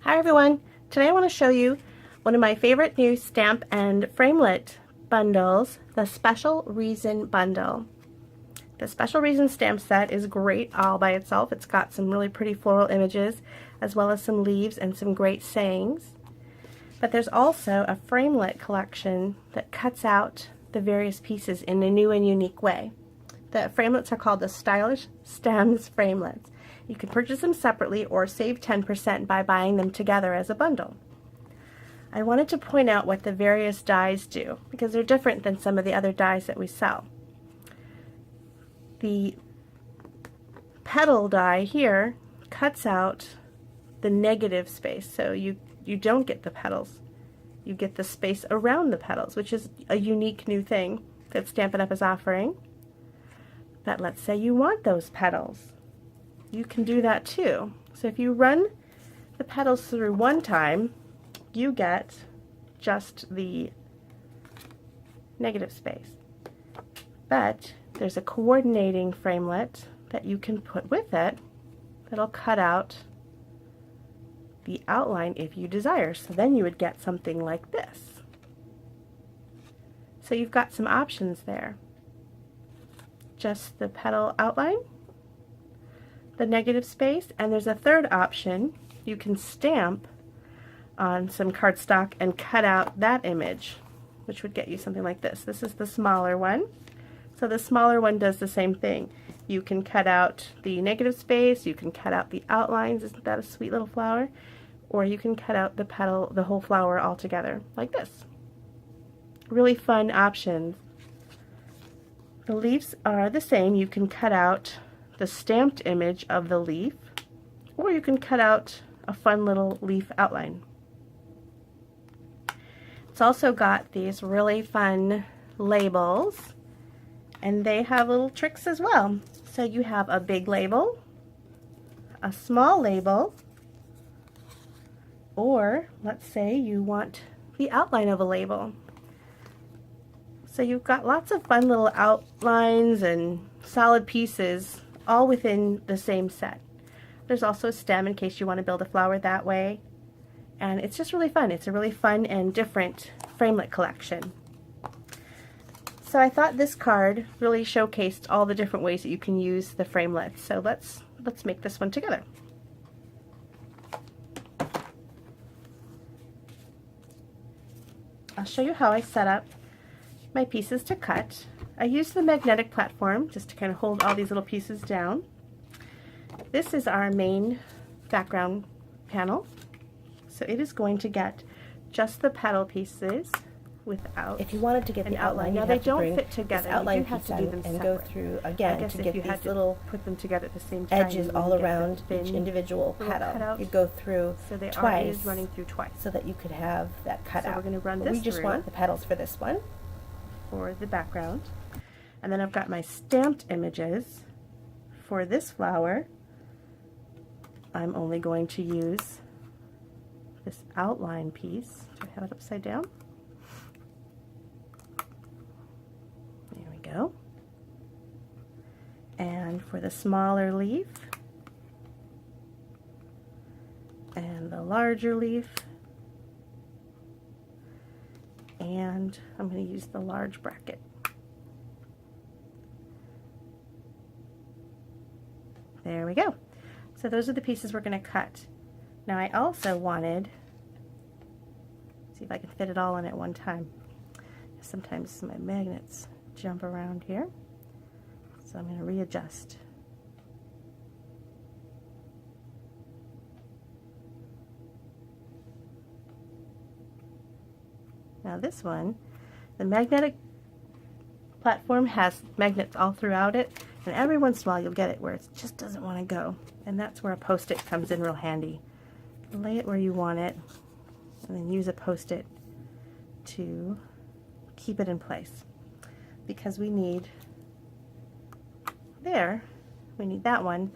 Hi everyone! Today I want to show you one of my favorite new stamp and framelit bundles, the Special Reason bundle. The Special Reason stamp set is great all by itself. It's got some really pretty floral images as well as some leaves and some great sayings. But there's also a framelit collection that cuts out the various pieces in a new and unique way. The framelits are called the Stylish Stems Framelits. You can purchase them separately or save 10% by buying them together as a bundle. I wanted to point out what the various dies do because they're different than some of the other dies that we sell. The petal die here cuts out the negative space, so you don't get the petals. You get the space around the petals, which is a unique new thing that Stampin' Up! Is offering. But let's say you want those petals. You can do that too. So if you run the petals through one time, you get just the negative space. But there's a coordinating framelit that you can put with it that'll cut out the outline if you desire. So then you would get something like this. So you've got some options there. Just the petal outline, the negative space, and there's a third option. You can stamp on some cardstock and cut out that image, which would get you something like this. This is the smaller one. So the smaller one does the same thing. You can cut out the negative space, you can cut out the outlines, isn't that a sweet little flower? Or you can cut out the petal, the whole flower altogether, like this. Really fun options. The leaves are the same. You can cut out the stamped image of the leaf, or you can cut out a fun little leaf outline. It's also got these really fun labels, and they have little tricks as well. So you have a big label, a small label, or let's say you want the outline of a label. So you've got lots of fun little outlines and solid pieces all within the same set. There's also a stem in case you want to build a flower that way. And it's just really fun. It's a really fun and different framelit collection. So I thought this card really showcased all the different ways that you can use the framelits. So let's make this one together. I'll show you how I set up my pieces to cut. I use the magnetic platform just to kind of hold all these little pieces down. This is our main background panel. So it is going to get just the petal pieces without. If you wanted to get the outline, now they don't fit together. Outline you have to do them and separate. go through again to get these little put them together at the same time, edges all around each individual petal. You go through so they twice, are running through twice, so that you could have that cut out. So we're going to run but this. We just want the petals for this one, for the background, and then I've got my stamped images for this flower. I'm only going to use this outline piece. Do I have it upside down? There we go. And for the smaller leaf and the larger leaf, and I'm going to use the large bracket. There we go. So those are the pieces we're going to cut. Now I also wanted, see if I can fit it all in at one time. Sometimes my magnets jump around here, so I'm going to readjust. Now this one, the magnetic platform has magnets all throughout it, and every once in a while you'll get it where it just doesn't want to go, and that's where a post-it comes in real handy. Lay it where you want it, and then use a post-it to keep it in place, because we need that one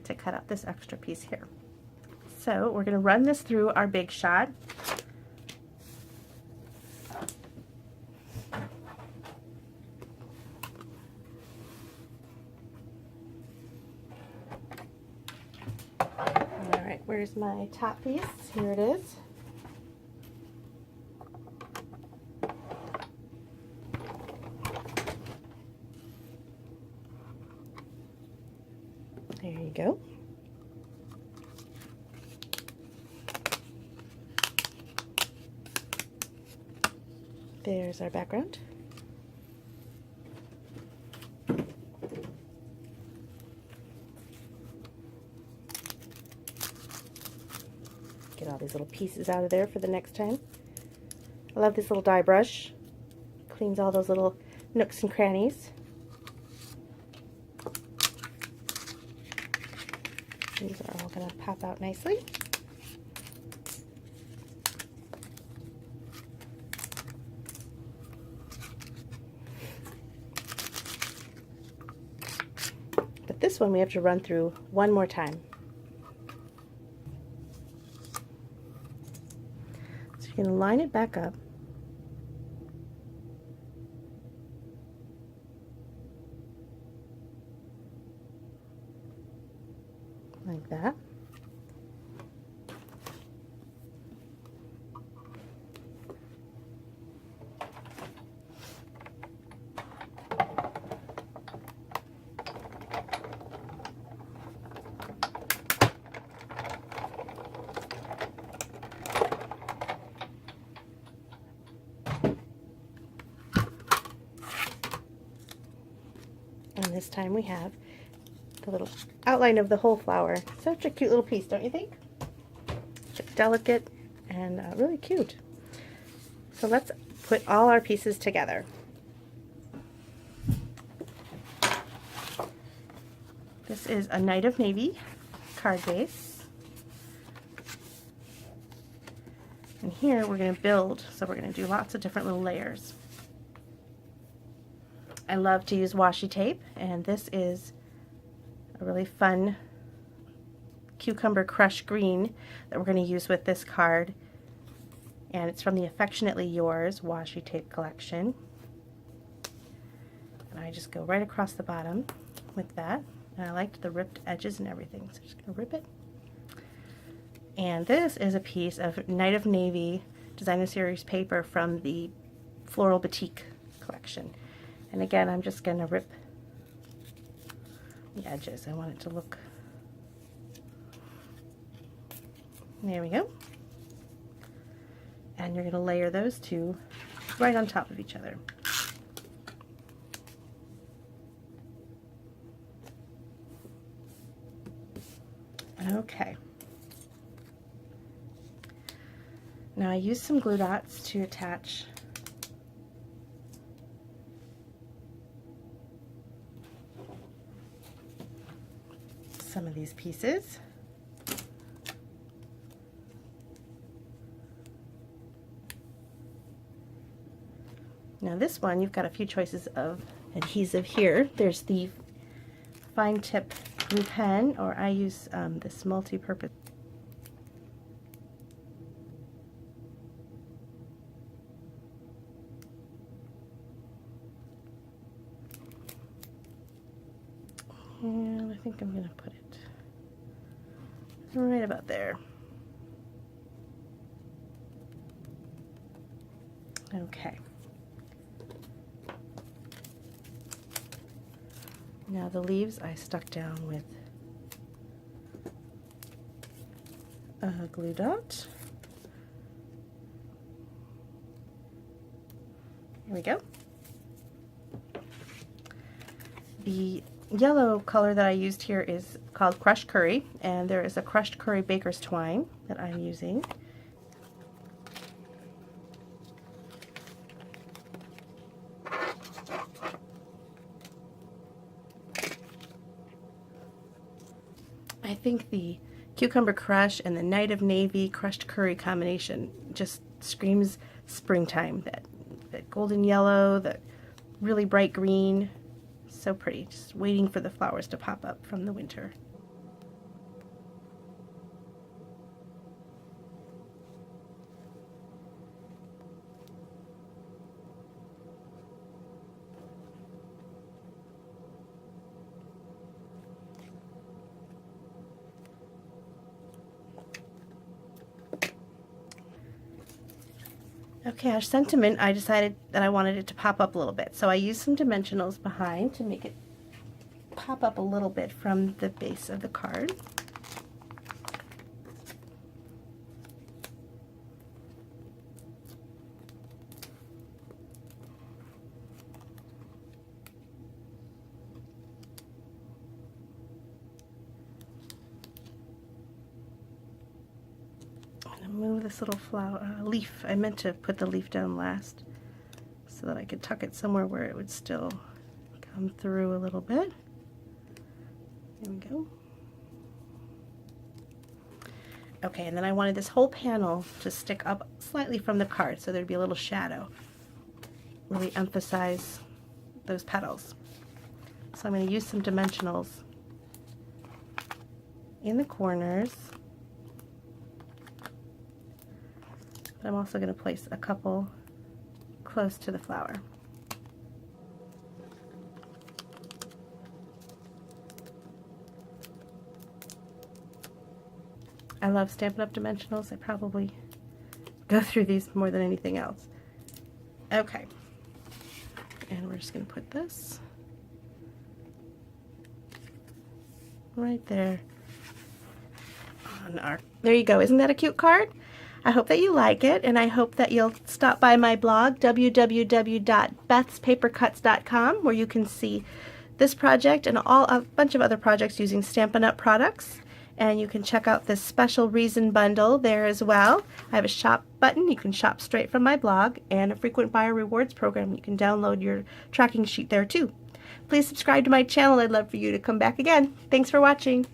to cut out this extra piece here. So we're going to run this through our big shot. Alright, where's my top piece? Here it is. There you go. There's our background. Get all these little pieces out of there for the next time. I love this little die brush. Cleans all those little nooks and crannies. These are all going to pop out nicely. But this one we have to run through one more time. So you're going to line it back up. Like that. And this time we have the little outline of the whole flower. Such a cute little piece, don't you think? It's delicate and really cute. So let's put all our pieces together. This is a Night of Navy card base. And here we're going to build, so we're going to do lots of different little layers. I love to use washi tape, and this is a really fun cucumber crush green that we're going to use with this card, and it's from the Affectionately Yours washi tape collection. And I just go right across the bottom with that, and I liked the ripped edges and everything, so I'm just going to rip it. And this is a piece of Night of Navy Designer Series paper from the Floral Boutique collection. And again, I'm just going to rip the edges. I want it to look... There we go. And you're going to layer those two right on top of each other. Okay. Now I use some glue dots to attach some of these pieces. Now this one, you've got a few choices of adhesive here. There's the fine tip glue pen, or I use this multi-purpose. And I think I'm going to put it right about there. Okay. Now the leaves I stuck down with a glue dot. Here we go. The yellow color that I used here is called Crushed Curry, and there is a Crushed Curry Baker's Twine that I'm using. I think the Cucumber Crush and the Night of Navy Crushed Curry combination just screams springtime. That golden yellow, that really bright green. So pretty, just waiting for the flowers to pop up from the winter. Okay, our sentiment, I decided that I wanted it to pop up a little bit. So I used some dimensionals behind to make it pop up a little bit from the base of the card. Move this little flower leaf. I meant to put the leaf down last so that I could tuck it somewhere where it would still come through a little bit. There we go. Okay, and then I wanted this whole panel to stick up slightly from the card so there'd be a little shadow. Really emphasize those petals. So I'm going to use some dimensionals in the corners. I'm also going to place a couple close to the flower. I love Stampin' Up! Dimensionals. I probably go through these more than anything else. Okay, and we're just going to put this right there on our... There you go. Isn't that a cute card? I hope that you like it, and I hope that you'll stop by my blog, www.bethspapercuts.com, where you can see this project and a bunch of other projects using Stampin' Up! Products. And you can check out this special Reason bundle there as well. I have a shop button. You can shop straight from my blog, and a frequent buyer rewards program. You can download your tracking sheet there too. Please subscribe to my channel. I'd love for you to come back again. Thanks for watching.